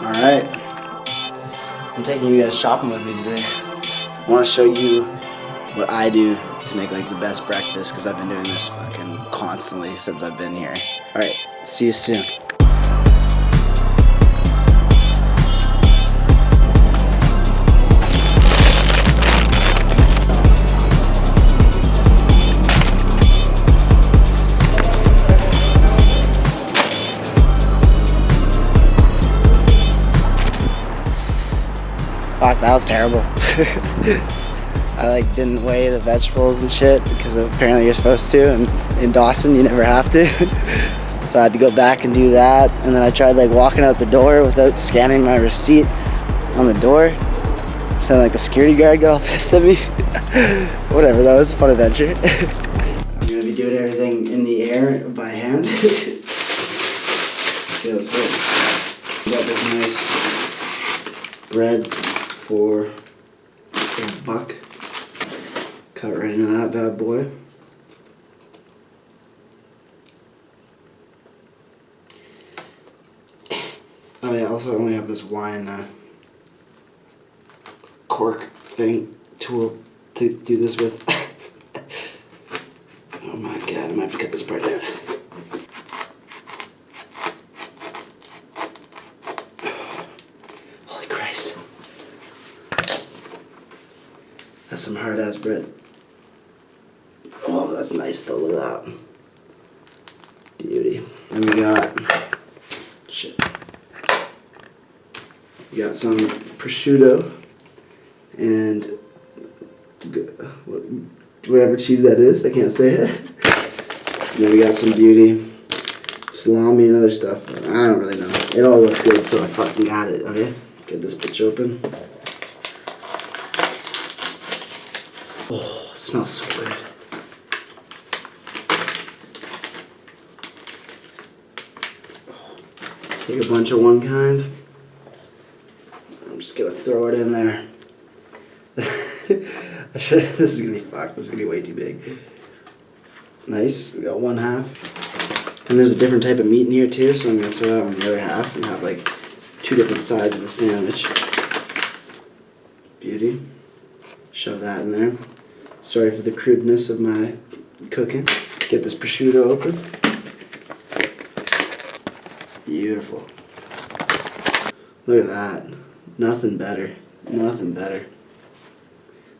Alright, I'm taking you guys shopping with me today. I want to show you what I do to make like the best breakfast because I've been doing this fucking constantly since I've been here. Alright, see you soon. Fuck, that was terrible. I like didn't weigh the vegetables and shit because apparently you're supposed to, and in Dawson you never have to. So I had to go back and do that, and then I tried like walking out the door without scanning my receipt on the door. So like the security guard got all pissed at me. Whatever, that was a fun adventure. I'm gonna be doing everything in the air by hand. See how this goes. Got this nice bread for $1. Cut right into that bad boy. Oh yeah, also I only have this wine cork thing tool to do this with. Oh my god, I might have to cut this part out. Holy Christ. That's some hard ass bread. Oh, that's nice though, look at that. Beauty. And we got, shit. We got some prosciutto and whatever cheese that is, I can't say it. And then we got some beauty, salami and other stuff. I don't really know. It all looked good, so I fucking got it, okay? Get this bitch open. Oh, it smells so good. Take a bunch of one kind. I'm just gonna throw it in there. This is gonna be fucked. This is gonna be way too big. Nice. We got one half. And there's a different type of meat in here too, so I'm gonna throw that on the other half and have like two different sides of the sandwich. Beauty. Shove that in there. Sorry for the crudeness of my cooking. Get this prosciutto open. Beautiful. Look at that. Nothing better. Nothing better.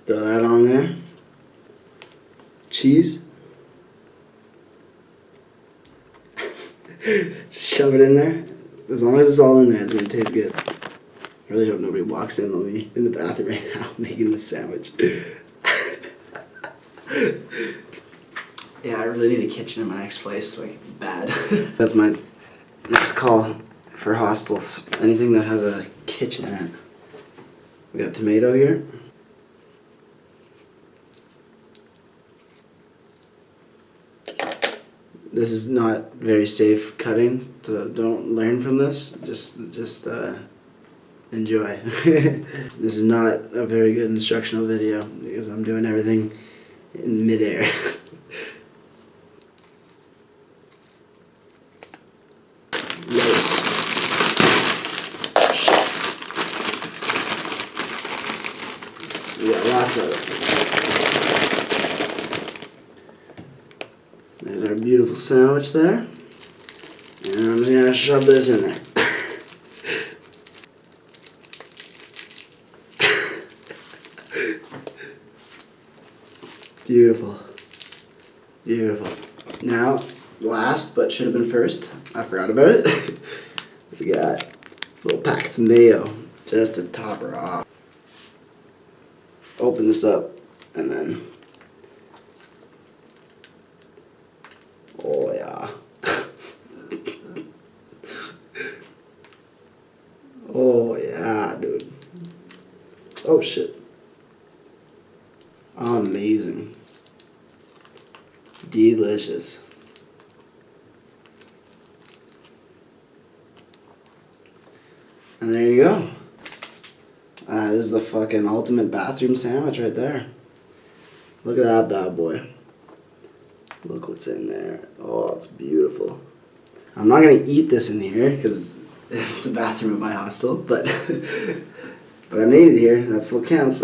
Throw that on there. Cheese. Just shove it in there. As long as it's all in there, it's gonna taste good. I really hope nobody walks in on me in the bathroom right now making this sandwich. Yeah, I really need a kitchen in my next place, like, bad. That's my next call for hostels. Anything that has a kitchen in it. We got tomato here. This is not very safe cutting, so don't learn from this. Just enjoy. This is not a very good instructional video because I'm doing everything in midair. We got lots of it. There's our beautiful sandwich there. And I'm just gonna shove this in there. Beautiful. Beautiful. Now, last but should have been first, I forgot about it. We got little packets of mayo just to top her off. Open this up and then, oh yeah. Oh yeah, dude. Oh shit. Amazing. Delicious. And there you go. This is the fucking ultimate bathroom sandwich right there. Look at that bad boy. Look what's in there. Oh, it's beautiful. I'm not gonna eat this in here because It's the bathroom at my hostel, but I made it here. That's what counts.